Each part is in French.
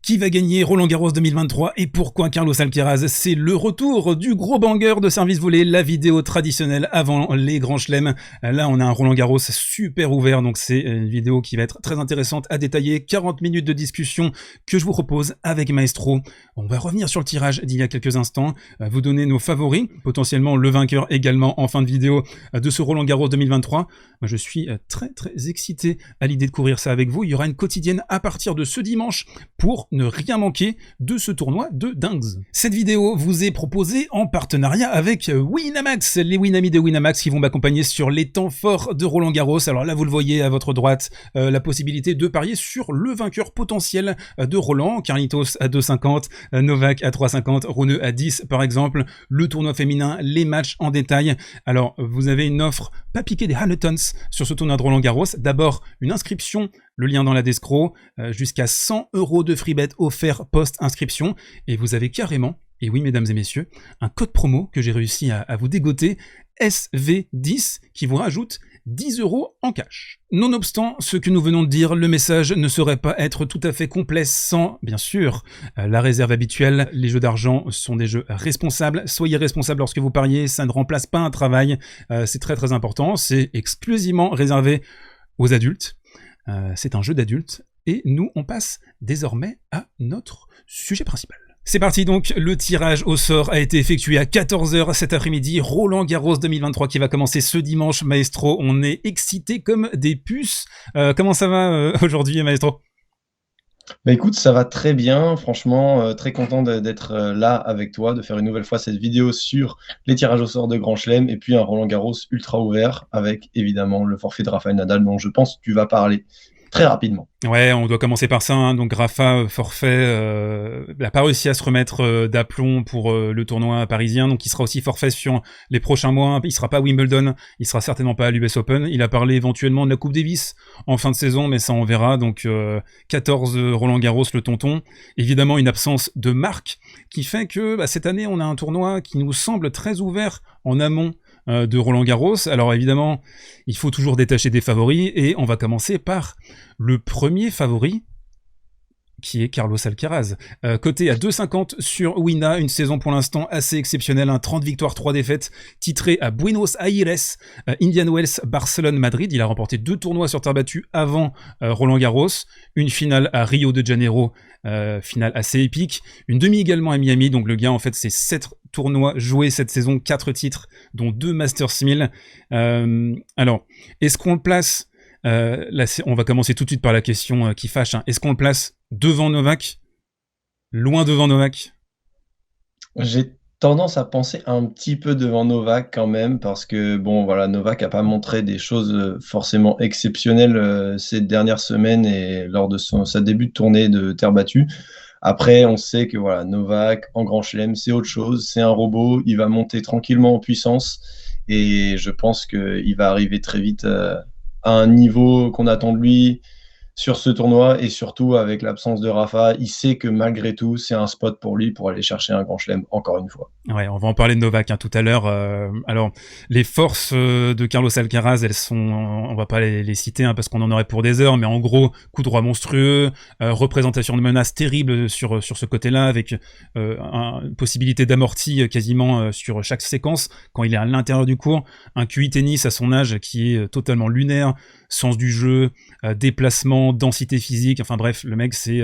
Qui va gagner Roland-Garros 2023 et pourquoi Carlos Alcaraz? C'est le retour du gros banger de service volé, la vidéo traditionnelle avant les grands chelems. Là, on a un Roland-Garros super ouvert, donc c'est une vidéo qui va être très intéressante à détailler. 40 minutes de discussion que je vous propose avec Maestro. On va revenir sur le tirage d'il y a quelques instants, vous donner nos favoris, potentiellement le vainqueur également en fin de vidéo de ce Roland-Garros 2023. Je suis très excité à l'idée de couvrir ça avec vous. Il y aura une quotidienne à partir de ce dimanche pour ne rien manquer de ce tournoi de dingues. Cette vidéo vous est proposée en partenariat avec Winamax, les Winamis de Winamax qui vont m'accompagner sur les temps forts de Roland-Garros. Alors là, vous le voyez à votre droite, la possibilité de parier sur le vainqueur potentiel de Roland, Carlitos à 2,50, Novak à 3,50, Rune à 10 par exemple, le tournoi féminin, les matchs en détail. Alors, vous avez une offre pas piquée des Hamiltons sur ce tournoi de Roland-Garros. D'abord, une inscription, le lien dans la descro, jusqu'à 100 € de free bet offert post-inscription. Et vous avez carrément, et oui mesdames et messieurs, un code promo que j'ai réussi à vous dégoter, SV10, qui vous rajoute 10 € en cash. Nonobstant ce que nous venons de dire, le message ne saurait pas être tout à fait complet sans, bien sûr, la réserve habituelle. Les jeux d'argent sont des jeux responsables. Soyez responsables lorsque vous pariez, ça ne remplace pas un travail. C'est très important, c'est exclusivement réservé aux adultes. C'est un jeu d'adultes. Et nous, on passe désormais à notre sujet principal. C'est parti donc, le tirage au sort a été effectué à 14 h cet après-midi, Roland-Garros 2023 qui va commencer ce dimanche. Maestro, on est excités comme des puces. Comment ça va aujourd'hui, Maestro? Bah écoute, ça va très bien, franchement, très content d'être là avec toi, de faire une nouvelle fois cette vidéo sur les tirages au sort de Grand Chelem, et puis un Roland-Garros ultra ouvert, avec évidemment le forfait de Rafael Nadal, dont je pense que tu vas parler très rapidement. Ouais, on doit commencer par ça, hein. Donc Rafa, forfait, il n'a pas réussi à se remettre d'aplomb pour le tournoi parisien, donc il sera aussi forfait sur les prochains mois. Il sera pas à Wimbledon, il sera certainement pas à l'US Open. Il a parlé éventuellement de la Coupe Davis en fin de saison, mais ça on verra. Donc 14 Roland-Garros, le tonton. Évidemment une absence de marque qui fait que cette année on a un tournoi qui nous semble très ouvert en amont de Roland-Garros. Alors évidemment, il faut toujours détacher des favoris, et on va commencer par le premier favori, qui est Carlos Alcaraz. Coté à 2,50 sur Wina, une saison pour l'instant assez exceptionnelle, 30 victoires, 3 défaites, titré à Buenos Aires, Indian Wells, Barcelone, Madrid. Il a remporté 2 tournois sur terre battue avant Roland-Garros, une finale à Rio de Janeiro, finale assez épique, une demi également à Miami. Donc le gars, en fait, c'est 7 tournois joués cette saison, 4 titres, dont 2 Masters 1000. Alors, est-ce qu'on le place là, on va commencer tout de suite par la question qui fâche, hein. Est-ce qu'on le place devant Novak? Loin devant Novak? J'ai tendance à penser un petit peu devant Novak quand même, parce que bon voilà, Novak n'a pas montré des choses forcément exceptionnelles ces dernières semaines et lors de sa début de tournée de terre battue. Après, on sait que voilà, Novak en Grand Chelem, c'est autre chose, c'est un robot, il va monter tranquillement en puissance, et je pense qu'il va arriver très vite à un niveau qu'on attend de lui sur ce tournoi, et surtout avec l'absence de Rafa, il sait que malgré tout, c'est un spot pour lui pour aller chercher un Grand Chelem encore une fois. Ouais, on va en parler de Novak tout à l'heure. Alors, les forces de Carlos Alcaraz, elles sont, on va pas les citer parce qu'on en aurait pour des heures, mais en gros, coup droit monstrueux, représentation de menace terrible sur ce côté-là, avec une possibilité d'amorti quasiment sur chaque séquence quand il est à l'intérieur du court, un QI tennis à son âge qui est totalement lunaire, sens du jeu, déplacement, densité physique, enfin bref, le mec c'est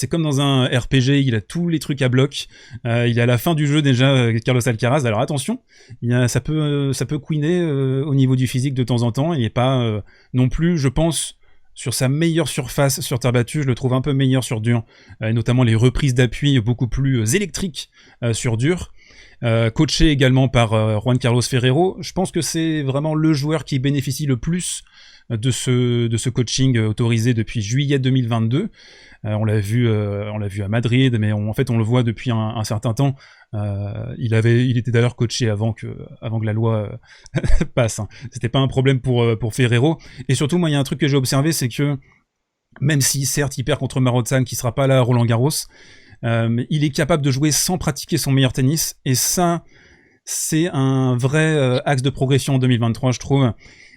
comme dans un RPG, il a tous les trucs à bloc, il est à la fin du jeu déjà, Carlos Alcaraz. Alors attention, ça peut couiner au niveau du physique de temps en temps, il n'est pas non plus, je pense, sur sa meilleure surface sur terre battue. Je le trouve un peu meilleur sur dur, et notamment les reprises d'appui beaucoup plus électriques sur dur. Coaché également par Juan Carlos Ferrero, je pense que c'est vraiment le joueur qui bénéficie le plus de ce coaching autorisé depuis juillet 2022. On l'a vu à Madrid, mais en fait on le voit depuis un certain temps. Il était d'ailleurs coaché avant que la loi passe, hein. C'était pas un problème pour Ferrero. Et surtout, moi il y a un truc que j'ai observé, c'est que même si certes il perd contre Marotzan qui sera pas là à Roland-Garros, il est capable de jouer sans pratiquer son meilleur tennis, et ça c'est un vrai axe de progression en 2023, je trouve.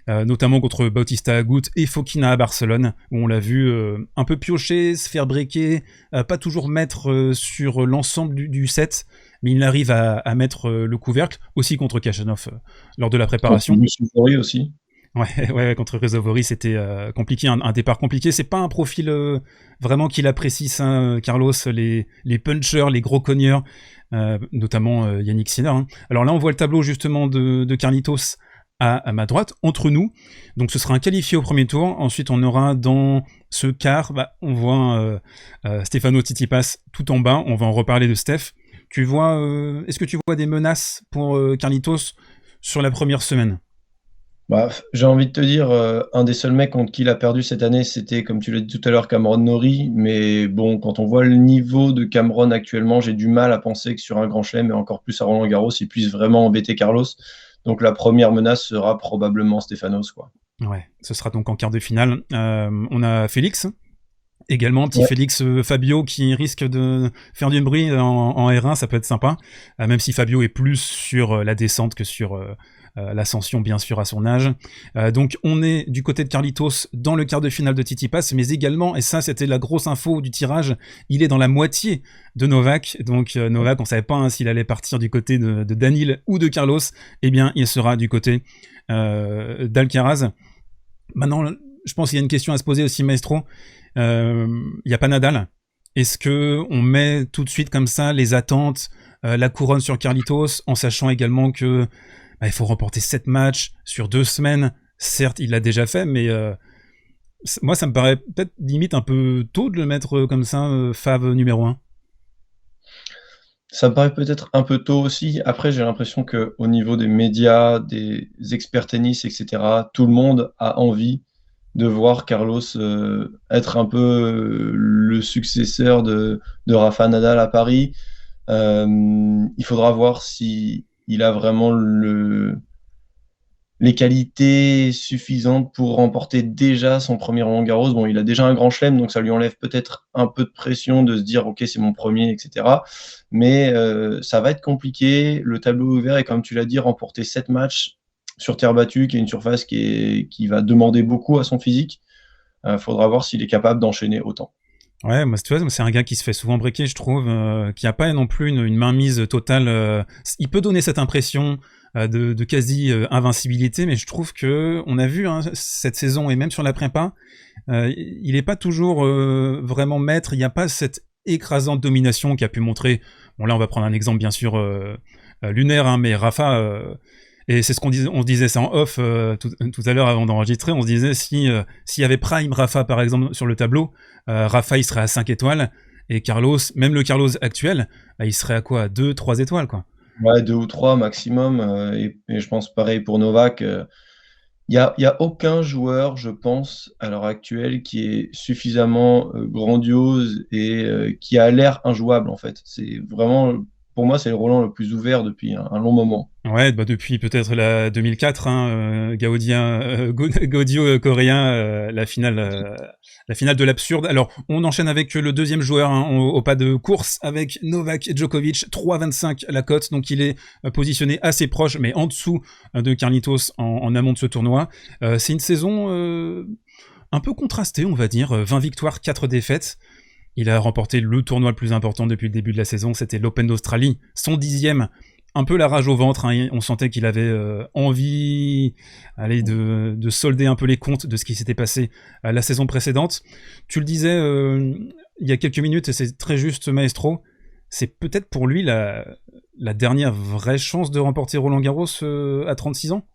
notamment contre Bautista Agut et Fokina à Barcelone, où on l'a vu un peu piocher, se faire breaker, pas toujours mettre sur l'ensemble du set, mais il arrive à mettre le couvercle, aussi contre Khachanov lors de la préparation. Contre aussi. Ouais, contre Rezovori, c'était compliqué, un départ compliqué. C'est pas un profil vraiment qu'il apprécie, ça, Carlos, les punchers, les gros cogneurs, notamment Yannick Sinner. Hein. Alors là, on voit le tableau justement de Carlitos à ma droite, entre nous. Donc ce sera un qualifié au premier tour. Ensuite, on aura dans ce quart, on voit Stefano Tsitsipas tout en bas. On va en reparler de Steph. Est-ce que tu vois des menaces pour Carlitos sur la première semaine? J'ai envie de te dire, un des seuls mecs contre qui il a perdu cette année, c'était, comme tu l'as dit tout à l'heure, Cameron Norrie. Mais bon, quand on voit le niveau de Cameron actuellement, j'ai du mal à penser que sur un grand chelem, et encore plus à Roland-Garros, il puisse vraiment embêter Carlos. Donc la première menace sera probablement Stefanos, quoi. Ouais, ce sera donc en quart de finale. On a Félix, également, petit Félix Fabio qui risque de faire du bruit en R1, ça peut être sympa. Même si Fabio est plus sur la descente que sur l'ascension, bien sûr, à son âge. Donc on est du côté de Carlitos dans le quart de finale de Tsitsipas, mais également, et ça c'était la grosse info du tirage, il est dans la moitié de Novak. Donc Novak, on savait pas s'il allait partir du côté de Daniil ou de Carlos. Eh bien, il sera du côté d'Alcaraz. Maintenant, je pense qu'il y a une question à se poser aussi, Maestro. Il n'y a pas Nadal. Est-ce que on met tout de suite comme ça les attentes, la couronne sur Carlitos, en sachant également que il faut remporter 7 matchs sur 2 semaines. Certes, il l'a déjà fait, mais moi, ça me paraît peut-être limite un peu tôt de le mettre comme ça, Fav numéro 1. Ça me paraît peut-être un peu tôt aussi. Après, j'ai l'impression qu'au niveau des médias, des experts tennis, etc., tout le monde a envie de voir Carlos être un peu le successeur de Rafa Nadal à Paris. Il faudra voir si il a vraiment les qualités suffisantes pour remporter déjà son premier Roland-Garros. Bon, il a déjà un grand chelem, donc ça lui enlève peut-être un peu de pression de se dire « Ok, c'est mon premier, etc. » Mais ça va être compliqué. Le tableau est ouvert et comme tu l'as dit, remporter 7 matchs sur terre battue, qui est une surface qui va demander beaucoup à son physique. Faudra voir s'il est capable d'enchaîner autant. Ouais, moi, tu vois, c'est un gars qui se fait souvent breaker, je trouve, qui a pas non plus une mainmise totale. Il peut donner cette impression de quasi invincibilité, mais je trouve que on a vu cette saison et même sur la prépa, il est pas toujours vraiment maître. Il n'y a pas cette écrasante domination qu'il a pu montrer. Bon, là, on va prendre un exemple bien sûr lunaire, mais Rafa. Et c'est ce on se disait ça en off tout à l'heure avant d'enregistrer. On se disait s'il y avait Prime Rafa par exemple sur le tableau, Rafa il serait à 5 étoiles et Carlos, même le Carlos actuel, il serait à quoi, à 2, 3 étoiles quoi. Ouais, 2 ou 3 maximum. Et je pense pareil pour Novak. Il y a aucun joueur, je pense, à l'heure actuelle, qui est suffisamment grandiose et qui a l'air injouable en fait. C'est vraiment, pour moi, c'est le Roland le plus ouvert depuis un long moment. Ouais, depuis peut-être la 2004, Gaudio coréen, la finale de l'absurde. Alors, on enchaîne avec le deuxième joueur au pas de course, avec Novak Djokovic, 3,25 la cote, donc il est positionné assez proche, mais en dessous de Carlitos en amont de ce tournoi. C'est une saison un peu contrastée, on va dire, 20 victoires, 4 défaites. Il a remporté le tournoi le plus important depuis le début de la saison, c'était l'Open d'Australie, son 10e. Un peu la rage au ventre, on sentait qu'il avait envie de solder un peu les comptes de ce qui s'était passé la saison précédente. Tu le disais il y a quelques minutes, et c'est très juste, Maestro, c'est peut-être pour lui la dernière vraie chance de remporter Roland-Garros à 36 ans.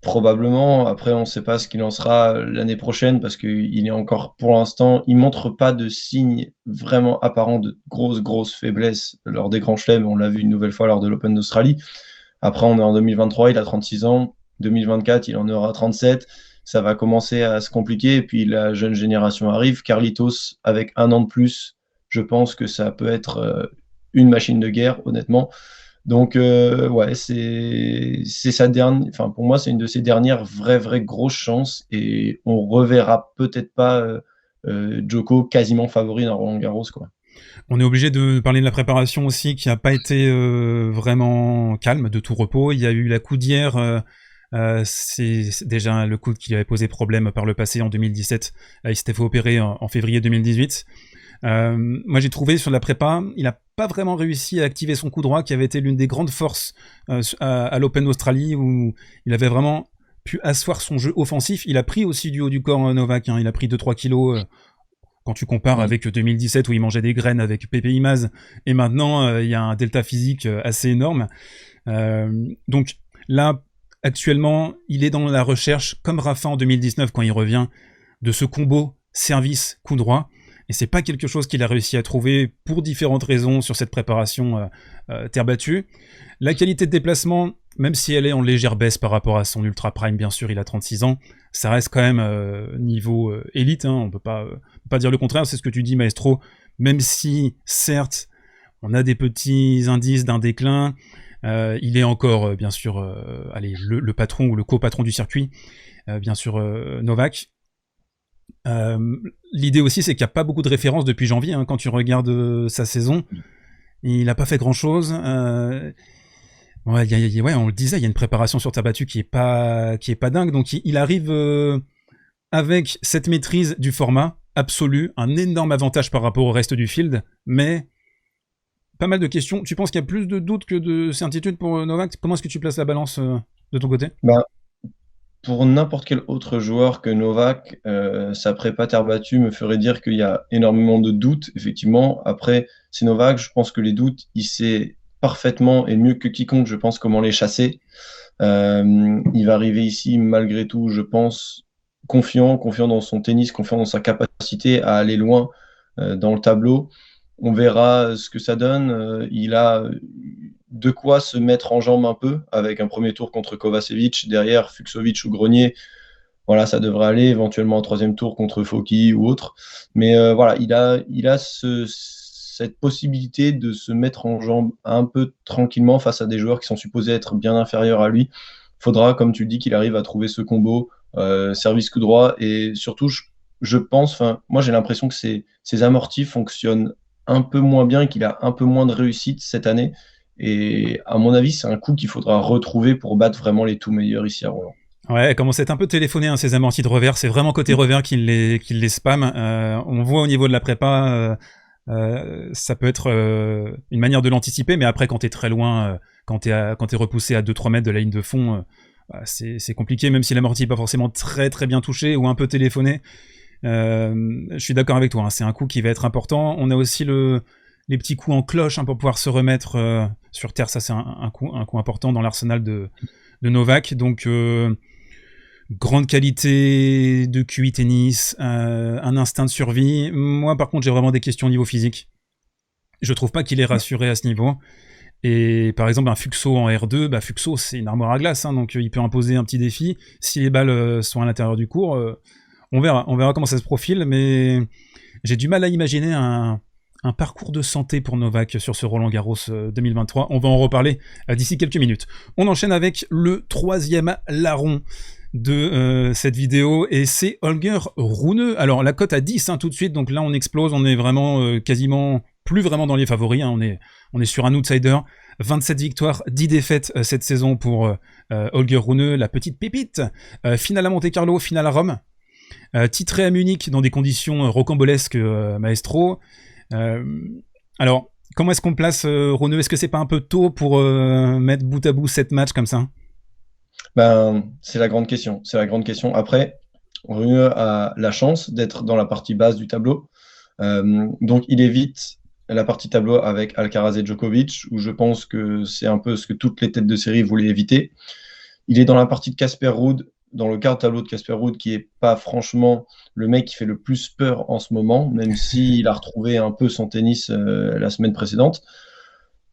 Probablement. Après, on ne sait pas ce qu'il en sera l'année prochaine parce qu'il est encore, pour l'instant, il montre pas de signes vraiment apparents de grosses faiblesses lors des grands chelems. On l'a vu une nouvelle fois lors de l'Open d'Australie. Après, on est en 2023, il a 36 ans. 2024, il en aura 37. Ça va commencer à se compliquer. Et puis, la jeune génération arrive. Carlitos, avec un an de plus, je pense que ça peut être une machine de guerre, honnêtement. Donc, ouais, c'est sa dernière. Enfin, pour moi, c'est une de ses dernières vraies grosses chances. Et on reverra peut-être pas Djoko quasiment favori dans Roland-Garros, quoi. On est obligé de parler de la préparation aussi, qui n'a pas été vraiment calme, de tout repos. Il y a eu la coudière C'est déjà le coude qui lui avait posé problème par le passé en 2017. Il s'était fait opérer en février 2018. Moi j'ai trouvé sur la prépa, il a pas vraiment réussi à activer son coup droit qui avait été l'une des grandes forces à l'Open d'Australie où il avait vraiment pu asseoir son jeu offensif. Il a pris aussi du haut du corps Novak, hein. Il a pris 2-3 kilos quand tu compares avec 2017 où il mangeait des graines avec Pepe Imaz et maintenant il y a un delta physique assez énorme. Donc là actuellement il est dans la recherche comme Rafa en 2019 quand il revient de ce combo service coup droit. Et c'est pas quelque chose qu'il a réussi à trouver pour différentes raisons sur cette préparation terre battue. La qualité de déplacement, même si elle est en légère baisse par rapport à son ultra prime, bien sûr, il a 36 ans, ça reste quand même niveau élite, hein, on peut pas dire le contraire, c'est ce que tu dis, Maestro, même si, certes, on a des petits indices d'un déclin, il est encore, bien sûr, le patron ou le copatron du circuit, bien sûr, Novak. L'idée aussi, c'est qu'il n'y a pas beaucoup de références depuis janvier, hein, quand tu regardes sa saison. Il n'a pas fait grand-chose. Ouais, on le disait, il y a une préparation sur terre battue qui est pas dingue. Donc il arrive avec cette maîtrise du format absolu, un énorme avantage par rapport au reste du field, mais pas mal de questions. Tu penses qu'il y a plus de doutes que de certitudes pour Novak? Comment est-ce que tu places la balance de ton côté? Pour n'importe quel autre joueur que Novak, sa prépa terre battue me ferait dire qu'il y a énormément de doutes, effectivement. Après, c'est Novak, je pense que les doutes, il sait parfaitement et mieux que quiconque, je pense, comment les chasser. Il va arriver ici, malgré tout, je pense, confiant dans son tennis, confiant dans sa capacité à aller loin dans le tableau. On verra ce que ça donne. Il a de quoi se mettre en jambe un peu avec un premier tour contre Kovacevic, derrière Fucsovic ou Grenier. Voilà, ça devrait aller éventuellement en troisième tour contre Foki ou autre. Mais voilà, il a cette possibilité de se mettre en jambe un peu tranquillement face à des joueurs qui sont supposés être bien inférieurs à lui. Il faudra, comme tu dis, qu'il arrive à trouver ce combo service coup droit et surtout, je pense, moi j'ai l'impression que ses amortis fonctionnent un peu moins bien et qu'il a un peu moins de réussite cette année. Et à mon avis, c'est un coup qu'il faudra retrouver pour battre vraiment les tout meilleurs ici à Roland. Ouais, elle commence à être un peu téléphonée, hein, ces amortis de revers. C'est vraiment côté revers qu'il les spam. On voit au niveau de la prépa, ça peut être une manière de l'anticiper, mais après, quand t'es très loin, quand t'es repoussé à 2-3 mètres de la ligne de fond, c'est compliqué, même si l'amorti est pas forcément très très bien touché ou un peu téléphoné. Je suis d'accord avec toi, hein, c'est un coup qui va être important. On a aussi les petits coups en cloche, hein, pour pouvoir se remettre sur terre. Ça, c'est un coup important dans l'arsenal de Novak. Donc, grande qualité de QI tennis, un instinct de survie. Moi, par contre, j'ai vraiment des questions au niveau physique. Je trouve pas qu'il est rassuré à ce niveau. Et par exemple, un Fuxo en R2, Fuxo, c'est une armoire à glace, hein, donc il peut imposer un petit défi. Si les balles sont à l'intérieur du court, on verra comment ça se profile, mais j'ai du mal à imaginer un parcours de santé pour Novak sur ce Roland-Garros 2023. On va en reparler d'ici quelques minutes. On enchaîne avec le troisième larron de cette vidéo, et c'est Holger Rune. Alors la cote à 10, hein, tout de suite, donc là on explose, on est vraiment quasiment plus vraiment dans les favoris, hein, on est sur un outsider. 27 victoires, 10 défaites cette saison pour Holger Rune, la petite pépite. Finale à Monte-Carlo, finale à Rome. Titré à Munich dans des conditions rocambolesques, Maestro. Alors, comment est-ce qu'on place Rune? Est-ce que c'est pas un peu tôt pour mettre bout à bout 7 matchs comme ça? C'est la grande question. C'est la grande question. Après, Rune a la chance d'être dans la partie basse du tableau. Donc, il évite la partie tableau avec Alcaraz et Djokovic, où je pense que c'est un peu ce que toutes les têtes de série voulaient éviter. Il est dans la partie de Casper Ruud, dans le quart de tableau de Casper Ruud, qui est pas franchement le mec qui fait le plus peur en ce moment, même s'il a retrouvé un peu son tennis la semaine précédente.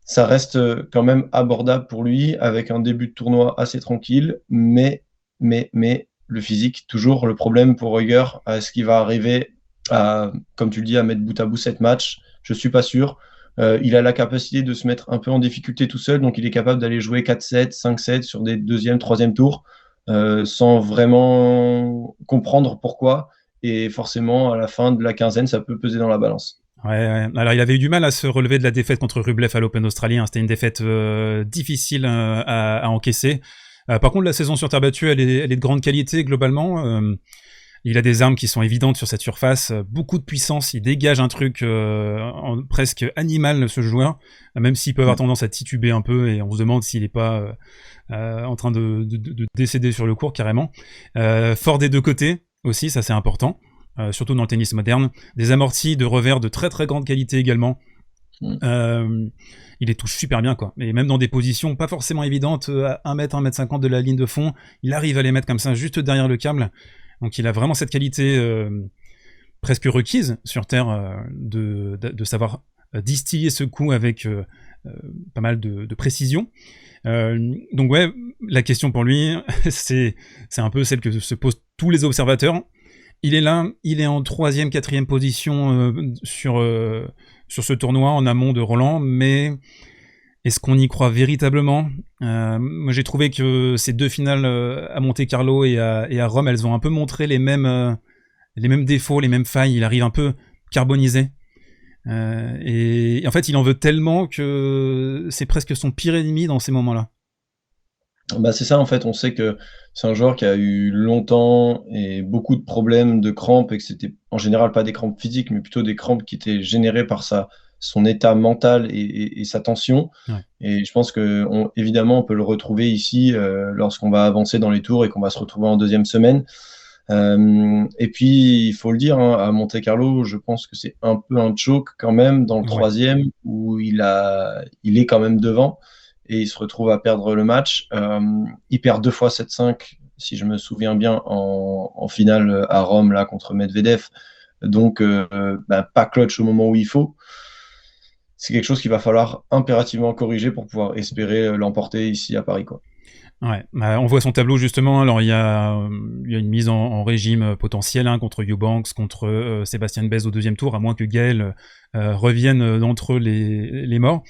Ça reste quand même abordable pour lui, avec un début de tournoi assez tranquille, mais le physique, toujours le problème pour Roger. Est-ce qu'il va arriver à, comme tu le dis, à mettre bout à bout 7 matchs? Je suis pas sûr. Il a la capacité de se mettre un peu en difficulté tout seul, donc il est capable d'aller jouer 4-7, 5-7 sur des deuxième, troisième tours, sans vraiment comprendre pourquoi. Et forcément, à la fin de la quinzaine, ça peut peser dans la balance. Ouais. Alors il avait eu du mal à se relever de la défaite contre Rublev à l'Open australien. C'était une défaite difficile à encaisser. Par contre, la saison sur terre battue, elle est de grande qualité globalement. Il a des armes qui sont évidentes sur cette surface, beaucoup de puissance, il dégage un truc presque animal, ce joueur, même s'il peut avoir tendance à tituber un peu, et on se demande s'il n'est pas en train de décéder sur le court carrément. Fort des deux côtés aussi, ça c'est important, surtout dans le tennis moderne. Des amortis de revers de très très grande qualité également. Il les touche super bien, quoi. Et même dans des positions pas forcément évidentes, à 1 mètre, 1 mètre 50 de la ligne de fond, il arrive à les mettre comme ça, juste derrière le câble. Donc il a vraiment cette qualité presque requise sur terre de savoir distiller ce coup avec pas mal de précision. Donc ouais, la question pour lui, c'est un peu celle que se posent tous les observateurs. Il est là, il est en 3e, 4e position sur ce tournoi en amont de Roland, mais est-ce qu'on y croit véritablement? Moi j'ai trouvé que ces 2 finales à Monte-Carlo et à Rome, elles ont un peu montré les mêmes défauts, les mêmes failles. Il arrive un peu carbonisé. Et en fait, il en veut tellement que c'est presque son pire ennemi dans ces moments-là. Bah, c'est ça, en fait, on sait que c'est un joueur qui a eu longtemps et beaucoup de problèmes de crampes, et que c'était en général pas des crampes physiques, mais plutôt des crampes qui étaient générées par son état mental et sa tension. Ouais. Et je pense que évidemment, on peut le retrouver ici lorsqu'on va avancer dans les tours et qu'on va se retrouver en 2e semaine. Et puis, il faut le dire, hein, à Monte-Carlo, je pense que c'est un peu un choke quand même dans le 3e, où il est quand même devant. Et il se retrouve à perdre le match. Il perd 2 fois 7-5, si je me souviens bien, en finale à Rome là, contre Medvedev. Donc, pas clutch au moment où il faut. C'est quelque chose qu'il va falloir impérativement corriger pour pouvoir espérer l'emporter ici à Paris, quoi. Ouais, on voit son tableau justement. Alors il y a une mise en régime potentielle contre Eubanks, contre Sébastien Bèze au 2e tour, à moins que Gaël revienne d'entre les morts.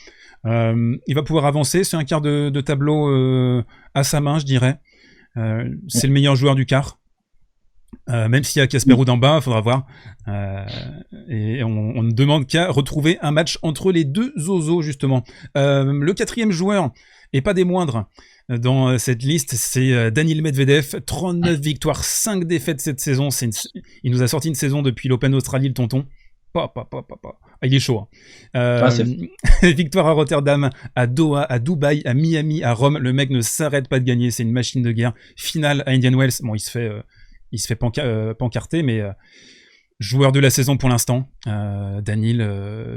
Il va pouvoir avancer, c'est un quart de tableau à sa main, je dirais. C'est le meilleur joueur du quart. Même s'il y a Casper Ruud en bas, il faudra voir. Et on ne demande qu'à retrouver un match entre les deux zozos, justement. Le 4e joueur, et pas des moindres, dans cette liste, c'est Daniil Medvedev. 39 victoires, 5 défaites cette saison. Il nous a sorti une saison depuis l'Open d'Australie, le tonton. Il est chaud. Hein. Victoire à Rotterdam, à Doha, à Dubaï, à Miami, à Rome. Le mec ne s'arrête pas de gagner. C'est une machine de guerre. Finale à Indian Wells. Bon, il se fait pancarter, mais joueur de la saison pour l'instant. Daniil,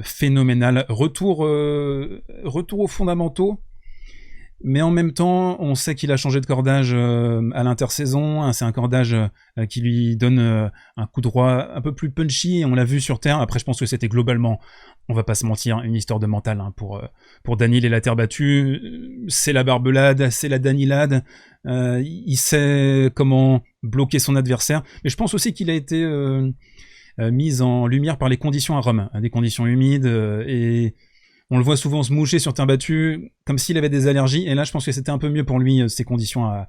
phénoménal. Retour aux fondamentaux. Mais en même temps, on sait qu'il a changé de cordage à l'intersaison. C'est un cordage qui lui donne un coup droit un peu plus punchy. On l'a vu sur terre. Après, je pense que c'était globalement, on va pas se mentir, une histoire de mental pour Daniil et la terre battue. C'est la barbelade, c'est la Danilade. Il sait comment bloquer son adversaire. Mais je pense aussi qu'il a été mis en lumière par les conditions à Rome, des conditions humides et on le voit souvent se moucher sur terre battue, comme s'il avait des allergies, et là je pense que c'était un peu mieux pour lui, ces conditions à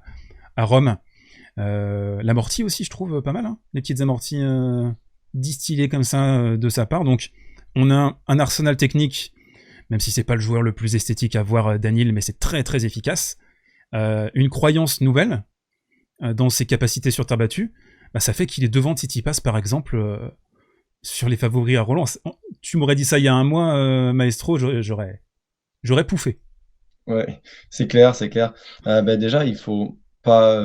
Rome. L'amorti aussi, je trouve pas mal, hein, les petites amorties distillées comme ça de sa part. Donc on a un arsenal technique, même si c'est pas le joueur le plus esthétique à voir, Daniil, mais c'est très très efficace. Une croyance nouvelle dans ses capacités sur terre battue, ça fait qu'il est devant Tsitsipas par exemple, sur les favoris à Roland. Tu m'aurais dit ça il y a un mois, Maestro, j'aurais pouffé. Ouais, c'est clair, c'est clair. Déjà, il faut pas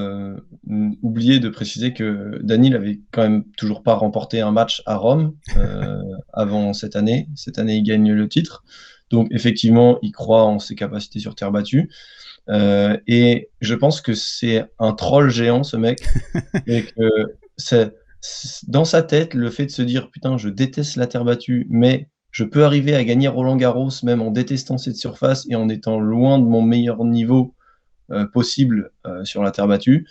oublier de préciser que Daniil avait quand même toujours pas remporté un match à Rome avant cette année. Cette année, il gagne le titre. Donc, effectivement, il croit en ses capacités sur terre battue. Et je pense que c'est un troll géant, ce mec. Et que dans sa tête, le fait de se dire « Putain, je déteste la terre battue, mais je peux arriver à gagner Roland-Garros même en détestant cette surface et en étant loin de mon meilleur niveau possible sur la terre battue »,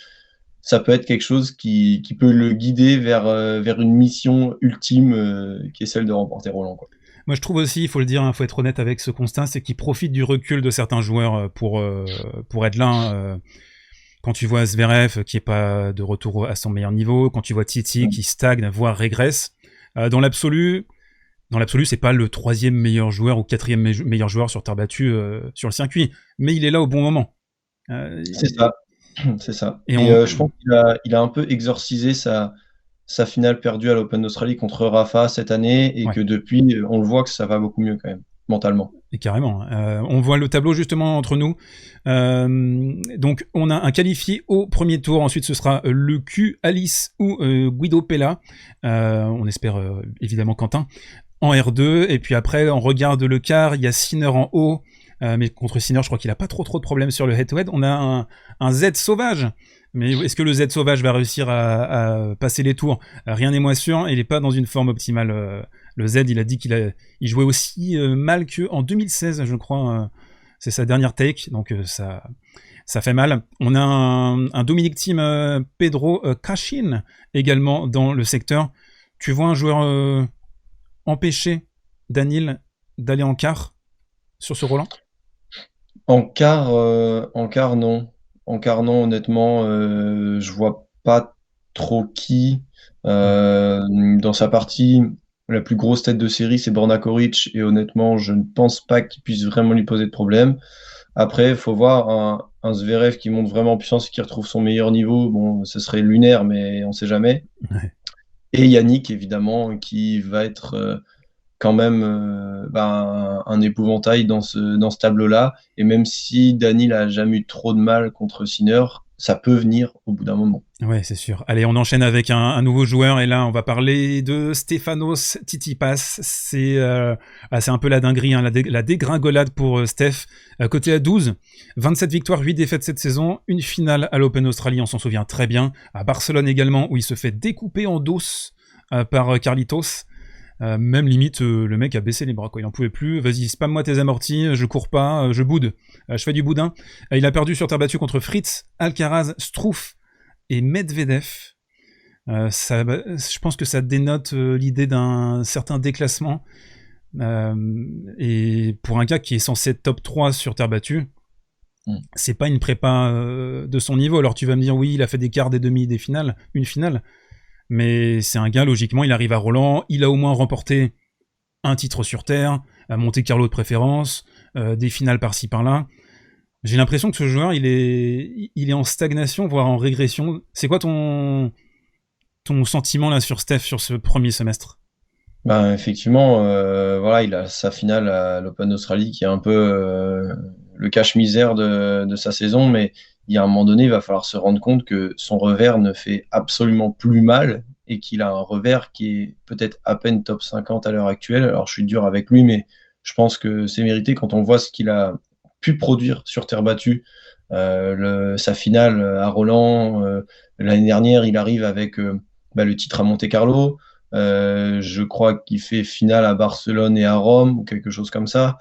ça peut être quelque chose qui peut le guider vers une mission ultime qui est celle de remporter Roland, quoi. Moi, je trouve aussi, il faut le dire, il faut être honnête avec ce constat, c'est qu'il profite du recul de certains joueurs pour être là. Quand tu vois Zverev qui est pas de retour à son meilleur niveau, quand tu vois Titi qui stagne, voire régresse, dans l'absolu, c'est pas le 3e meilleur joueur ou 4e meilleur joueur sur terre battue sur le circuit, mais il est là au bon moment. C'est ça. C'est ça. Et Et on... je pense qu'il a un peu exorcisé sa finale perdue à l'Open d'Australie contre Rafa cette année et Ouais. que depuis, on le voit que ça va beaucoup mieux quand même, mentalement. Et carrément. On voit le tableau justement entre nous. Donc on a un qualifié au premier tour. Ensuite ce sera le Q, Alice ou Guido Pella. On espère évidemment Quentin en R2. Et puis après on regarde le quart. Il y a Sinner en haut. Mais contre Sinner je crois qu'il a pas trop de problèmes sur le head-to-head. On a un Z sauvage. Mais est-ce que le Z sauvage va réussir à passer les tours? Rien n'est moins sûr. Il n'est pas dans une forme optimale. Le Z, il a dit il jouait aussi mal qu'en 2016, je crois. C'est sa dernière take, donc ça fait mal. On a un Dominic Thiem Pedro Cachin également dans le secteur. Tu vois un joueur empêcher Daniil d'aller en quart sur ce Roland? En quart, non. En quart, non, honnêtement, je vois pas trop qui. Dans sa partie, la plus grosse tête de série, c'est Borna Koric, et honnêtement, je ne pense pas qu'il puisse vraiment lui poser de problème. Après, il faut voir un Zverev qui monte vraiment en puissance et qui retrouve son meilleur niveau. Bon, ce serait lunaire, mais on sait jamais. Ouais. Et Yannick, évidemment, qui va être quand même un épouvantail dans ce tableau-là. Et même si Daniil a jamais eu trop de mal contre Sinner, ça peut venir au bout d'un moment. Ouais, c'est sûr. Allez, on enchaîne avec un nouveau joueur et là, on va parler de Stefanos Tsitsipas. C'est un peu la dinguerie, hein, la dégringolade pour Steph. Côté à 12, 27 victoires, 8 défaites cette saison, une finale à l'Open Australie, on s'en souvient très bien. À Barcelone également, où il se fait découper en dos par Carlitos. Même limite, le mec a baissé les bras, quoi. Il en pouvait plus. Vas-y, spam-moi tes amortis, je cours pas, je boude. Je fais du boudin. Il a perdu sur terre battue contre Fritz, Alcaraz, Struff et Medvedev. Je pense que ça dénote l'idée d'un certain déclassement. Et pour un gars qui est censé être top 3 sur terre battue, c'est pas une prépa de son niveau. Alors tu vas me dire, oui, il a fait des quarts, des demi, des finales, une finale. Mais c'est un gars, logiquement, il arrive à Roland, il a au moins remporté un titre sur terre, à Monte Carlo de préférence, des finales par-ci par-là. J'ai l'impression que ce joueur, il est en stagnation, voire en régression. C'est quoi ton sentiment là sur Steph sur ce premier semestre? Ben, effectivement, voilà, il a sa finale à l'Open d'Australie qui est un peu le cache-misère de sa saison, mais il y a un moment donné, il va falloir se rendre compte que son revers ne fait absolument plus mal et qu'il a un revers qui est peut-être à peine top 50 à l'heure actuelle. Alors, je suis dur avec lui, mais je pense que c'est mérité quand on voit ce qu'il a pu produire sur terre battue. Sa finale à Roland, l'année dernière, il arrive avec le titre à Monte-Carlo. Je crois qu'il fait finale à Barcelone et à Rome ou quelque chose comme ça.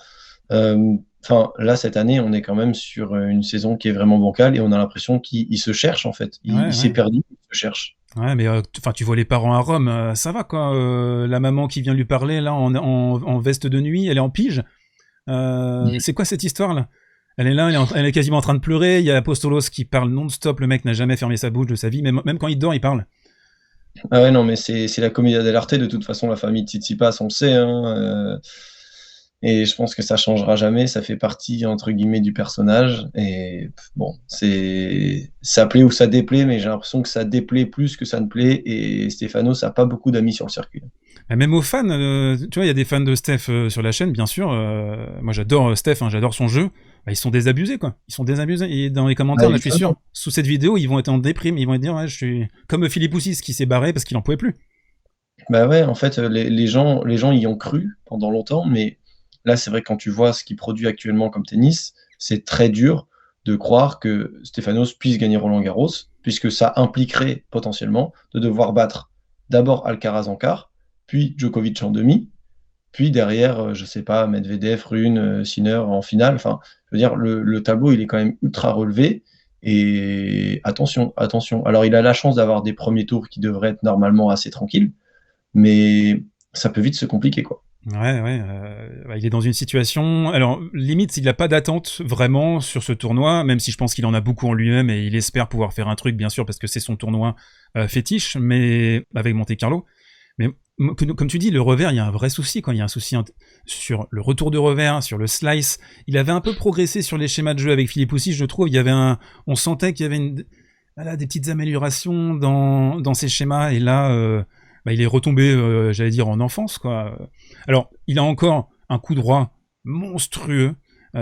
Enfin, là, cette année, on est quand même sur une saison qui est vraiment bancale et on a l'impression qu'il se cherche en fait. Il s'est perdu, il se cherche. Ouais, mais tu vois les parents à Rome, ça va quoi. La maman qui vient lui parler là en veste de nuit, elle est en pige. C'est quoi cette histoire là? Elle est là, elle est quasiment en train de pleurer. Il y a Apostolos qui parle non-stop. Le mec n'a jamais fermé sa bouche de sa vie, même quand il dort, il parle. Ah ouais, non, mais c'est la commedia dell'arte. De toute façon, la famille Tsitsipas, on le sait. Hein, et je pense que ça changera jamais. Ça fait partie, entre guillemets, du personnage. Et bon, ça plaît ou ça déplaît, mais j'ai l'impression que ça déplaît plus que ça ne plaît. Et Stefanos n'a pas beaucoup d'amis sur le circuit. Même aux fans, tu vois, il y a des fans de Steph sur la chaîne, bien sûr. Moi, j'adore Steph, hein, j'adore son jeu. Ils sont désabusés, quoi. Ils sont désabusés. Et dans les commentaires, là, je suis sûr, sous cette vidéo, ils vont être en déprime. Ils vont dire, ouais, je suis comme Philippe Poussis qui s'est barré parce qu'il en pouvait plus. Bah ouais, en fait, les gens y ont cru pendant longtemps, mais là, c'est vrai que quand tu vois ce qu'il produit actuellement comme tennis, c'est très dur de croire que Stefanos puisse gagner Roland-Garros, puisque ça impliquerait potentiellement de devoir battre d'abord Alcaraz en quart, puis Djokovic en demi, puis derrière, je sais pas, Medvedev, Rune, Sinner en finale. Enfin, je veux dire, le tableau, il est quand même ultra relevé. Et attention, attention. Alors, il a la chance d'avoir des premiers tours qui devraient être normalement assez tranquilles, mais ça peut vite se compliquer, quoi. Ouais, il est dans une situation... Alors, limite, il n'a pas d'attente vraiment sur ce tournoi, même si je pense qu'il en a beaucoup en lui-même et il espère pouvoir faire un truc, bien sûr, parce que c'est son tournoi fétiche, mais avec Monte Carlo. Mais comme tu dis, le revers, il y a un vrai souci. Quand il y a un souci sur le retour de revers, sur le slice, il avait un peu progressé sur les schémas de jeu avec Philippe aussi, je trouve. On sentait qu'il y avait des petites améliorations dans ses schémas. Et là, il est retombé, j'allais dire, en enfance, quoi. Alors, il a encore un coup droit monstrueux.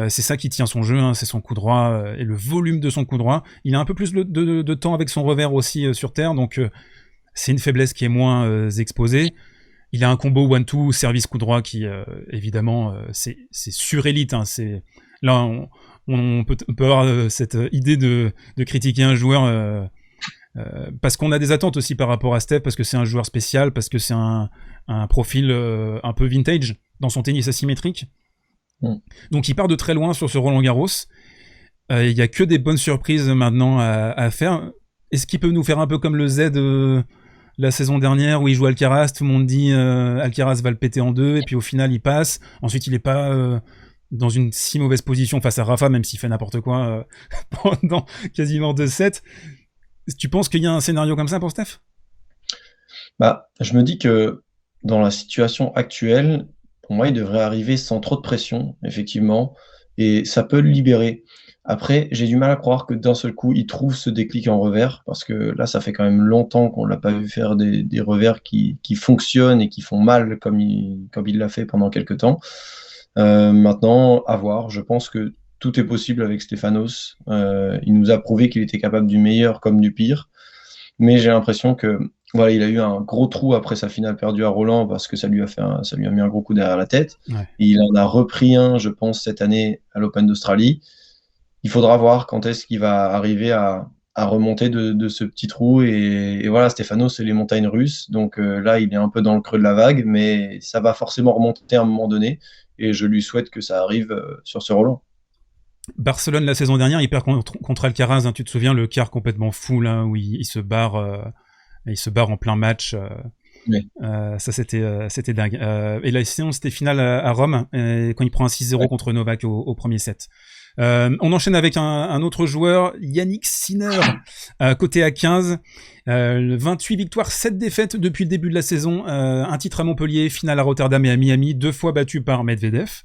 C'est ça qui tient son jeu, hein, c'est son coup droit et le volume de son coup droit. Il a un peu plus de temps avec son revers aussi sur terre, donc c'est une faiblesse qui est moins exposée. Il a un combo 1-2 service coup droit qui, évidemment, c'est surélite. Hein, là, on peut avoir cette idée de critiquer un joueur parce qu'on a des attentes aussi par rapport à Steph, parce que c'est un joueur spécial, parce que c'est un profil un peu vintage dans son tennis asymétrique. Donc il part de très loin sur ce Roland-Garros. Il y a que des bonnes surprises maintenant à faire. Est-ce qu'il peut nous faire un peu comme le Z la saison dernière où il joue Alcaraz, tout le monde dit Alcaraz va le péter en deux, et puis au final il passe. Ensuite il est pas dans une si mauvaise position face à Rafa, même s'il fait n'importe quoi pendant quasiment 2 sets. Tu penses qu'il y a un scénario comme ça pour Steph ? Je me dis que dans la situation actuelle, pour moi, il devrait arriver sans trop de pression, effectivement, et ça peut le libérer. Après, j'ai du mal à croire que d'un seul coup, il trouve ce déclic en revers, parce que là, ça fait quand même longtemps qu'on l'a pas vu faire des revers qui fonctionnent et qui font mal comme il l'a fait pendant quelques temps. Maintenant, à voir. Je pense que tout est possible avec Stefanos. Il nous a prouvé qu'il était capable du meilleur comme du pire, mais j'ai l'impression que voilà, il a eu un gros trou après sa finale perdue à Roland parce que ça lui a mis un gros coup derrière la tête. Ouais. Et il en a repris un, je pense, cette année à l'Open d'Australie. Il faudra voir quand est-ce qu'il va arriver à remonter de ce petit trou. Et voilà, Stefanos, c'est les montagnes russes. Donc là, il est un peu dans le creux de la vague, mais ça va forcément remonter à un moment donné. Et je lui souhaite que ça arrive sur ce Roland. Barcelone, la saison dernière, il perd contre Alcaraz. Hein, tu te souviens, le quart complètement fou, là, où il se barre... il se barre en plein match. Oui. Ça, c'était dingue. Et la sinon, c'était finale à Rome, quand il prend un 6-0 contre Novak au premier set. On enchaîne avec un autre joueur, Yannick Sinner, côté à 15. 28 victoires, 7 défaites depuis le début de la saison. Un titre à Montpellier, finale à Rotterdam et à Miami, 2 fois battu par Medvedev.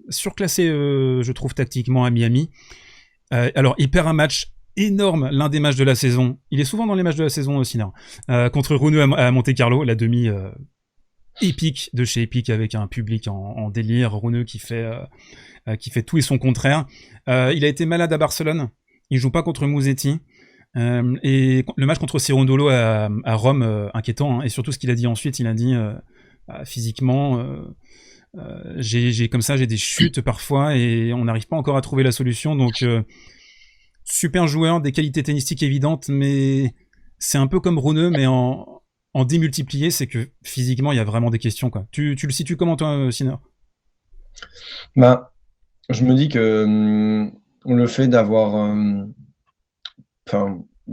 Surclassé, je trouve, tactiquement à Miami. Alors, il perd un match énorme, l'un des matchs de la saison. Il est souvent dans les matchs de la saison, Sinner. Contre Rune à Monte-Carlo, la demi épique de chez Epic avec un public en délire. Rune qui fait tout et son contraire. Il a été malade à Barcelone. Il joue pas contre Musetti. Et le match contre Cerundolo à Rome, inquiétant. Hein. Et surtout ce qu'il a dit ensuite, il a dit physiquement... j'ai des chutes parfois et on n'arrive pas encore à trouver la solution. Donc... super joueur, des qualités tennistiques évidentes, mais c'est un peu comme Rune, mais en démultiplié, c'est que physiquement, il y a vraiment des questions, quoi. Tu le situes comment, toi, Sinner ? Je me dis que le fait d'avoir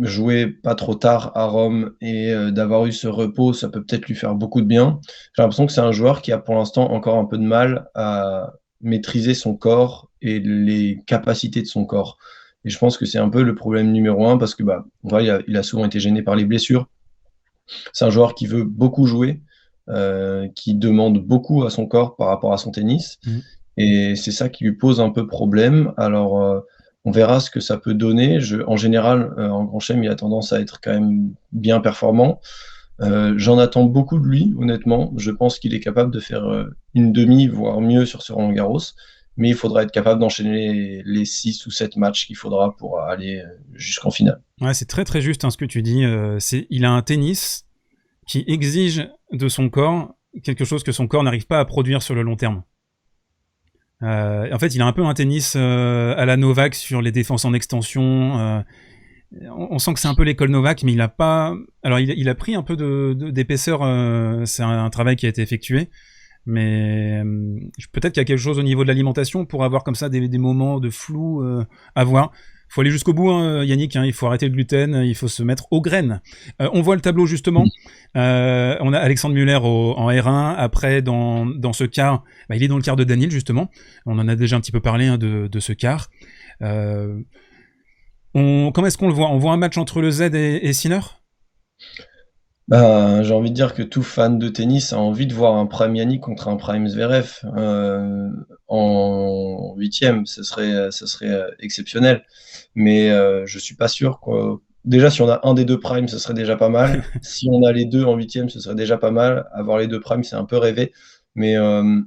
joué pas trop tard à Rome et d'avoir eu ce repos, ça peut peut-être lui faire beaucoup de bien. J'ai l'impression que c'est un joueur qui a pour l'instant encore un peu de mal à maîtriser son corps et les capacités de son corps. Et je pense que c'est un peu le problème numéro 1 parce que il a souvent été gêné par les blessures. C'est un joueur qui veut beaucoup jouer, qui demande beaucoup à son corps par rapport à son tennis. Et c'est ça qui lui pose un peu problème. Alors, on verra ce que ça peut donner. En général, en Grand Chelem, il a tendance à être quand même bien performant. J'en attends beaucoup de lui, honnêtement. Je pense qu'il est capable de faire une demi, voire mieux sur ce Roland-Garros. Mais il faudra être capable d'enchaîner les 6 ou 7 matchs qu'il faudra pour aller jusqu'en finale. Ouais, c'est très très juste ce que tu dis. Il a un tennis qui exige de son corps quelque chose que son corps n'arrive pas à produire sur le long terme. En fait, il a un peu un tennis à la Novak sur les défenses en extension. On sent que c'est un peu l'école Novak, mais il a pas... Alors, il a pris un peu d'épaisseur. C'est un travail qui a été effectué. Mais peut-être qu'il y a quelque chose au niveau de l'alimentation pour avoir comme ça des moments de flou à voir. Il faut aller jusqu'au bout, hein, Yannick, hein, il faut arrêter le gluten, il faut se mettre aux graines. On voit le tableau justement, on a Alexandre Muller en R1, après dans ce quart, il est dans le quart de Daniil justement, on en a déjà un petit peu parlé hein, de ce quart. Comment est-ce qu'on le voit ? On voit un match entre le Z et Sinner ? Bah, j'ai envie de dire que tout fan de tennis a envie de voir un Prime Yannick contre un Prime Zverev en huitième. Ce serait exceptionnel. Mais je suis pas sûr, quoi. Déjà, si on a un des deux primes, ce serait déjà pas mal. Si on a les deux en huitième, ce serait déjà pas mal. Avoir les deux primes, c'est un peu rêvé. Mais, euh,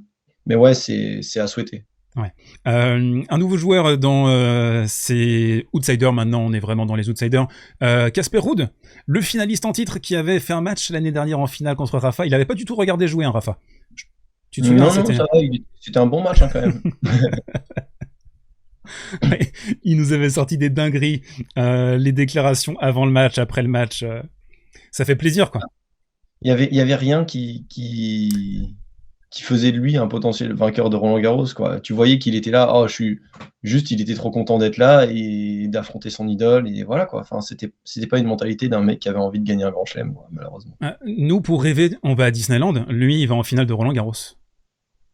mais ouais, c'est à souhaiter. Ouais. Un nouveau joueur dans ces outsiders, maintenant on est vraiment dans les outsiders, Casper Ruud, le finaliste en titre qui avait fait un match l'année dernière en finale contre Rafa. Il avait pas du tout regardé jouer, hein, Rafa. Tu te souviens, hein, Non, non, c'était... ça va. C'était un bon match, hein, quand même. Il nous avait sorti des dingueries, les déclarations avant le match, après le match. Ça fait plaisir, quoi. Il y avait rien qui faisait de lui un potentiel vainqueur de Roland-Garros, quoi. Tu voyais qu'il était là, oh, il était trop content d'être là et d'affronter son idole, et voilà, quoi. Enfin, c'était pas une mentalité d'un mec qui avait envie de gagner un grand chelem, quoi, malheureusement. Nous, pour rêver, on va à Disneyland. Lui, il va en finale de Roland-Garros.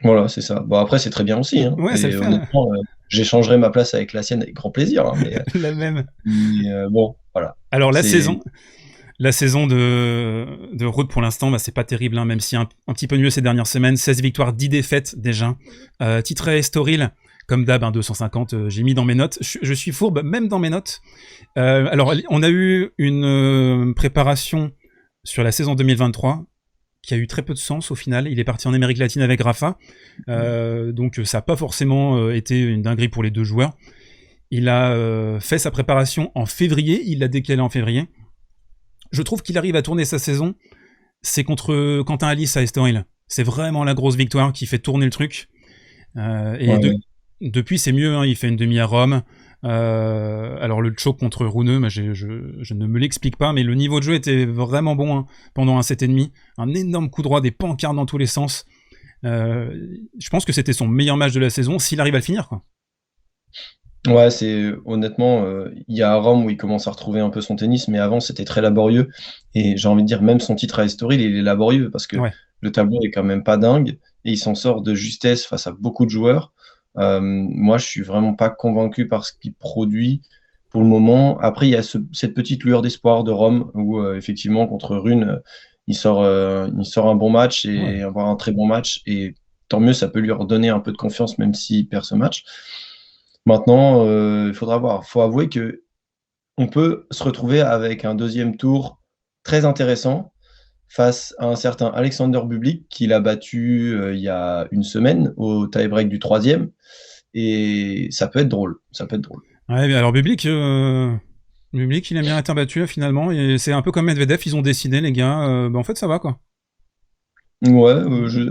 Voilà, c'est ça. Bon, après, c'est très bien aussi, hein. Ouais, ça le Et fait, hein. honnêtement, j'échangerai ma place avec la sienne avec grand plaisir, hein, La même. bon, voilà. Alors, C'est la saison de Ruud, pour l'instant, bah, c'est pas terrible, hein, même si un petit peu mieux ces dernières semaines. 16 victoires, 10 défaites déjà. Titré Estoril, comme d'hab, 250, j'ai mis dans mes notes. Je suis fourbe, même dans mes notes. Alors, on a eu une préparation sur la saison 2023 qui a eu très peu de sens au final. Il est parti en Amérique latine avec Rafa. Donc ça n'a pas forcément été une dinguerie pour les deux joueurs. Il a fait sa préparation en février. Il l'a décalé en février. Je trouve qu'il arrive à tourner sa saison. C'est contre Quentin Alice à Estoril. C'est vraiment la grosse victoire qui fait tourner le truc. Et ouais. depuis, c'est mieux, hein. Il fait une demi à Rome. Alors le choke contre Rune, mais je ne me l'explique pas, mais le niveau de jeu était vraiment bon, hein, pendant un 7,5. Un énorme coup droit, des pancartes dans tous les sens. Je pense que c'était son meilleur match de la saison, s'il arrive à le finir, quoi. Ouais, c'est honnêtement, il y a Rome où il commence à retrouver un peu son tennis, mais avant c'était très laborieux. Et j'ai envie de dire, même son titre à Estoril, il est laborieux parce que Ouais. le tableau est quand même pas dingue et il s'en sort de justesse face à beaucoup de joueurs. Moi, je suis vraiment pas convaincu par ce qu'il produit pour le moment. Après, il y a cette petite lueur d'espoir de Rome où effectivement contre Rune, il sort un bon match Ouais. et avoir un très bon match, et tant mieux, ça peut lui redonner un peu de confiance même s'il perd ce match. Maintenant, il faudra voir. Il faut avouer que on peut se retrouver avec un deuxième tour très intéressant face à un certain Alexander Bublik qu'il a battu il y a une semaine au tie-break du troisième. Et ça peut être drôle. Ça peut être drôle. Ouais, mais alors Bublik, il aime bien être battu finalement, et c'est un peu comme Medvedev, ils ont décidé, les gars, bah, en fait ça va, quoi. Ouais,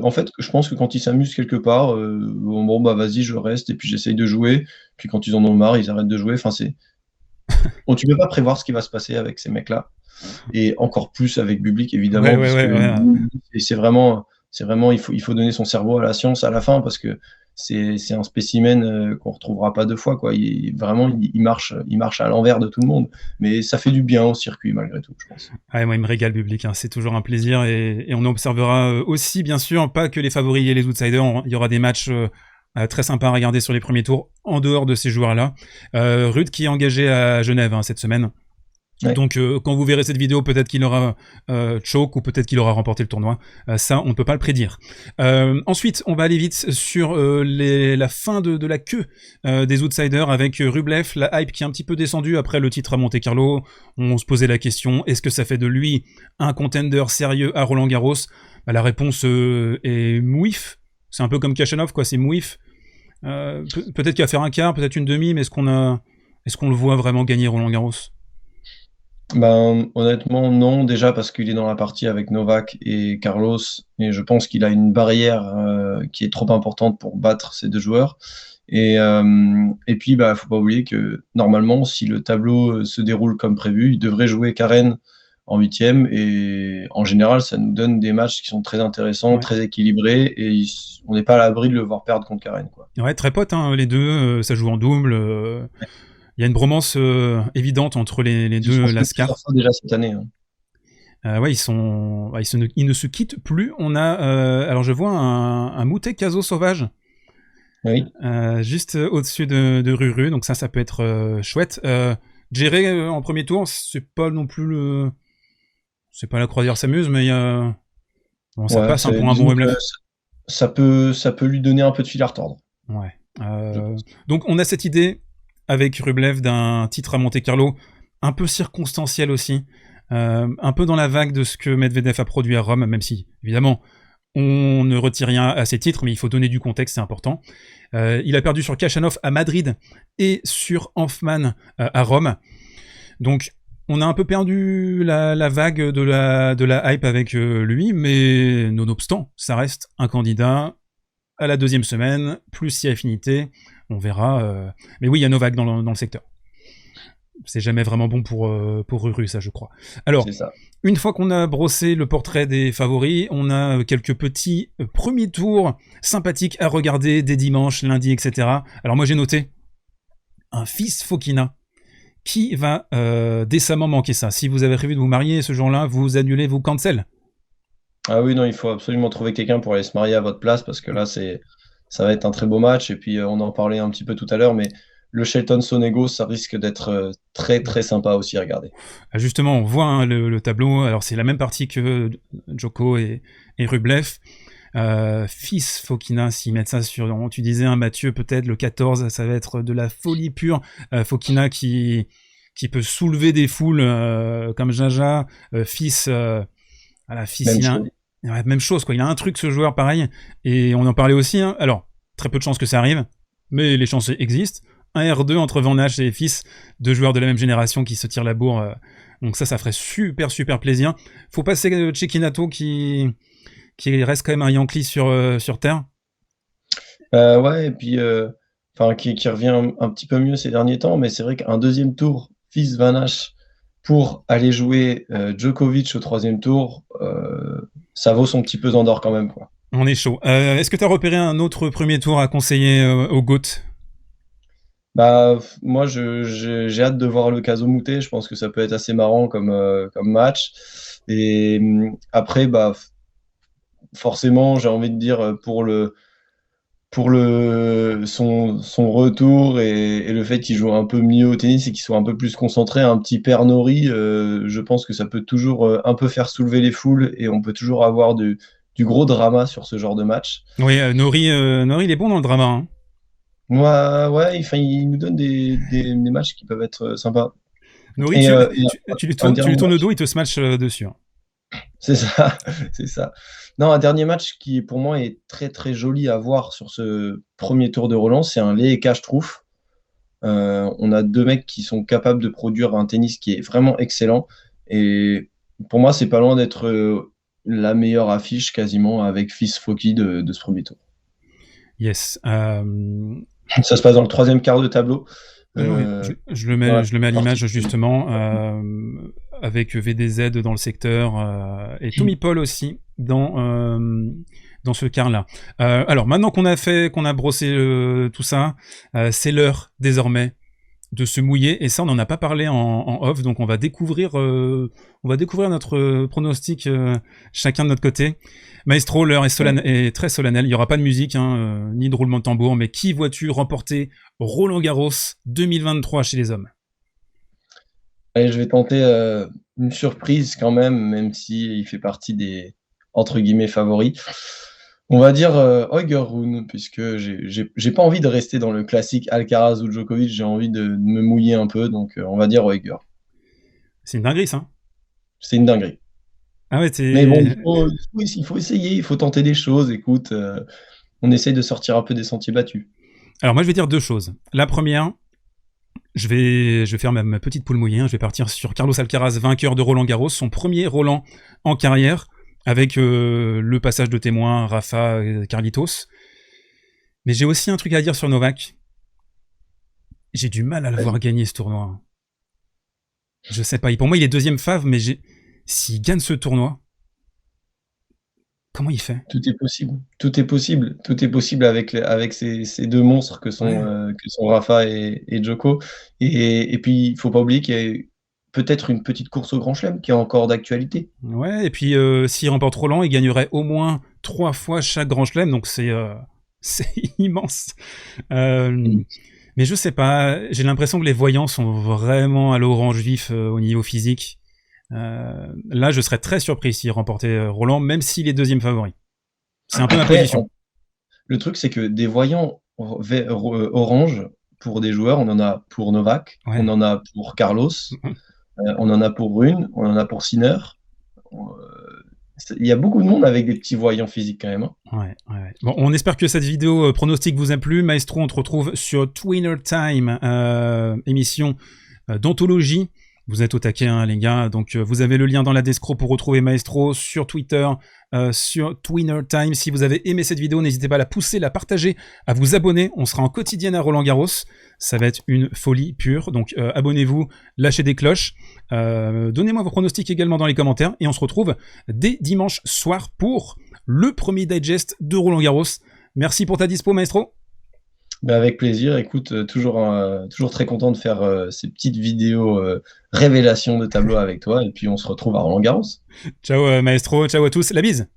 en fait, je pense que quand ils s'amusent quelque part, bon, bah vas-y, je reste et puis j'essaye de jouer. Puis quand ils en ont marre, ils arrêtent de jouer. Enfin, tu peux pas prévoir ce qui va se passer avec ces mecs-là. Et encore plus avec Bublik, Ouais, évidemment, ouais, puisque ouais, ouais. c'est vraiment, il faut donner son cerveau à la science à la fin, parce que c'est un spécimen qu'on retrouvera pas deux fois, quoi. Vraiment, il marche à l'envers de tout le monde, mais ça fait du bien au circuit malgré tout, je pense. Ouais, moi, il me régale, Bublik, hein. C'est toujours un plaisir, et on observera aussi, bien sûr, pas que les favoris et les outsiders. Il y aura des matchs très sympas à regarder sur les premiers tours, en dehors de ces joueurs-là. Ruud qui est engagé à Genève, hein, cette semaine. Ouais. Donc quand vous verrez cette vidéo, peut-être qu'il aura choke, ou peut-être qu'il aura remporté le tournoi. Ça, on ne peut pas le prédire. Ensuite, on va aller vite sur la fin de la queue des outsiders, avec Rublev, la hype qui est un petit peu descendue après le titre à Monte-Carlo. On se posait la question, est-ce que ça fait de lui un contender sérieux à Roland-Garros? Bah, la réponse est mouif. C'est un peu comme Kachanov, quoi, c'est mouif. Peut-être qu'il va faire un quart, peut-être une demi, mais est-ce qu'on le voit vraiment gagner Roland-Garros? Ben, honnêtement, non. Déjà parce qu'il est dans la partie avec Novak et Carlos, et je pense qu'il a une barrière qui est trop importante pour battre ces deux joueurs. Et puis, bah, faut pas oublier que normalement, si le tableau se déroule comme prévu, il devrait jouer Karen en huitième. Et en général, ça nous donne des matchs qui sont très intéressants, Ouais. très équilibrés, et on n'est pas à l'abri de le voir perdre contre Karen, quoi. Ouais, très potes, hein, les deux, ça joue en double. Il y a une bromance évidente entre les Ils se sont deux fait plusieurs Lascar. fois déjà cette année, hein. Ouais, ils ne se quittent plus. On a, alors je vois un Moutet Caso sauvage, Oui. juste au-dessus de Ruru, donc ça peut être chouette. Géré en premier tour, c'est pas non plus c'est pas la croisière s'amuse, mais bon, ça Ouais, passe pour un bon Wembley. ça peut lui donner un peu de fil à retordre. Ouais. Je pense. Donc on a cette idée avec Rublev d'un titre à Monte-Carlo, un peu circonstanciel aussi, un peu dans la vague de ce que Medvedev a produit à Rome, même si évidemment on ne retire rien à ses titres, mais il faut donner du contexte, c'est important. Il a perdu sur Khachanov à Madrid et sur Hanfmann à Rome. Donc on a un peu perdu la vague de la hype avec lui, mais nonobstant, ça reste un candidat à la deuxième semaine, plus si affinité, on verra. Mais oui, il y a Novak dans le secteur. C'est jamais vraiment bon pour Ruru, ça je crois. Alors, une fois qu'on a brossé le portrait des favoris, on a quelques petits premiers tours sympathiques à regarder dès dimanche, lundi, etc. Alors moi j'ai noté un fils Fokina qui va décemment manquer ça. Si vous avez prévu de vous marier ce jour-là, vous annulez, vous cancel. Ah oui, non, il faut absolument trouver quelqu'un pour aller se marier à votre place, parce que là, ça va être un très beau match. Et puis, on en parlait un petit peu tout à l'heure, mais le Shelton-Sonego, ça risque d'être très, très sympa aussi à regarder. Justement, on voit le tableau. Alors, c'est la même partie que Djoko et Rublev. Fils Fokina, s'ils mettent ça sur... Tu disais, Mathieu, peut-être le 14, ça va être de la folie pure. Fokina qui peut soulever des foules comme Jaja. Fils... voilà, Fils, même chose, quoi. Il a un truc, ce joueur, pareil. Et on en parlait aussi. Hein. Alors, très peu de chances que ça arrive, mais les chances existent. Un R2 entre Van Hache et Fils, deux joueurs de la même génération qui se tirent la bourre. Donc ça ferait super, super plaisir. Faut passer Cecchinato qui reste quand même un Yankee sur terre. Ouais, et puis qui revient un petit peu mieux ces derniers temps, mais c'est vrai qu'un deuxième tour, Fils Van Hache, pour aller jouer Djokovic au troisième tour, ça vaut son petit pesant d'or quand même, quoi. On est chaud. Est-ce que tu as repéré un autre premier tour à conseiller au GOAT? Bah, moi, j'ai hâte de voir le Kazomute. Je pense que ça peut être assez marrant comme match. Et après, bah, forcément, j'ai envie de dire pour son retour et le fait qu'il joue un peu mieux au tennis et qu'il soit un peu plus concentré, un petit père Nori, je pense que ça peut toujours un peu faire soulever les foules et on peut toujours avoir du gros drama sur ce genre de match. Oui, Nori, il est bon dans le drama. Hein. Ouais, il nous donne des matchs qui peuvent être sympas. Nori, tu lui tournes le dos, il te smash dessus. Hein. C'est ça, c'est ça. Non, un dernier match qui, pour moi, est très très joli à voir sur ce premier tour de relance, c'est un Lehecka Struff. On a deux mecs qui sont capables de produire un tennis qui est vraiment excellent. Et pour moi, c'est pas loin d'être la meilleure affiche quasiment avec Fils Foki de ce premier tour. Yes. Ça se passe dans le troisième quart de tableau. Je le mets à l'image justement avec VDZ dans le secteur et Tommy Paul aussi dans ce quart-là. Alors maintenant qu'on a brossé tout ça, c'est l'heure désormais de se mouiller et ça on n'en a pas parlé en off, donc on va découvrir notre pronostic chacun de notre côté. Maestro, l'heure est très solennelle, il n'y aura pas de musique ni de roulement de tambour, mais qui vois-tu remporter Roland Garros 2023 chez les hommes? Allez, je vais tenter une surprise quand même si il fait partie des entre guillemets favoris. On va dire Holger Rune, puisque j'ai pas envie de rester dans le classique Alcaraz ou Djokovic, j'ai envie de me mouiller un peu, donc on va dire Holger. C'est une dinguerie, ça. C'est une dinguerie. Ah ouais, mais bon, il faut essayer, il faut tenter des choses. Écoute, on essaye de sortir un peu des sentiers battus. Alors moi, je vais dire deux choses. La première, je vais faire ma petite poule mouillée. Je vais partir sur Carlos Alcaraz, vainqueur de Roland Garros, son premier Roland en carrière, avec le passage de témoin Rafa et Carlitos. Mais j'ai aussi un truc à dire sur Novak. J'ai du mal à le voir gagner ce tournoi. Je sais pas. Pour moi, il est deuxième fave, mais s'il gagne ce tournoi, comment il fait? Tout est possible. Tout est possible. Tout est possible avec ces deux monstres que sont Rafa et Djoko. Et puis, il faut pas oublier qu'il y a peut-être une petite course au Grand Chelem qui est encore d'actualité. Ouais, et puis s'il remporte Roland, il gagnerait au moins 3 fois chaque Grand Chelem, donc c'est immense. Mais je sais pas, j'ai l'impression que les voyants sont vraiment à l'orange vif au niveau physique. Là, je serais très surpris s'il remportait Roland, même s'il est deuxième favori. C'est un peu ma Après, position. le truc, c'est que des voyants orange pour des joueurs, on en a pour Novak, on Ouais. en a pour Carlos, on en a pour Rune, on en a pour Sinner. Il y a beaucoup de monde avec des petits voyants physiques quand même, hein. Ouais, ouais, ouais. Bon, on espère que cette vidéo pronostic vous a plu. Maestro, on te retrouve sur Twinner Time, émission d'anthologie. Vous êtes au taquet, hein, les gars. Donc, vous avez le lien dans la description pour retrouver Maestro sur Twitter, sur Twinner Time. Si vous avez aimé cette vidéo, n'hésitez pas à la pousser, la partager, à vous abonner. On sera en quotidienne à Roland-Garros. Ça va être une folie pure. Donc, abonnez-vous, lâchez des cloches. Donnez-moi vos pronostics également dans les commentaires. Et on se retrouve dès dimanche soir pour le premier digest de Roland-Garros. Merci pour ta dispo, Maestro. Ben avec plaisir. Écoute, toujours très content de faire ces petites vidéos révélations de tableau avec toi. Et puis on se retrouve à Roland-Garros. Ciao, Maestro. Ciao à tous. La bise.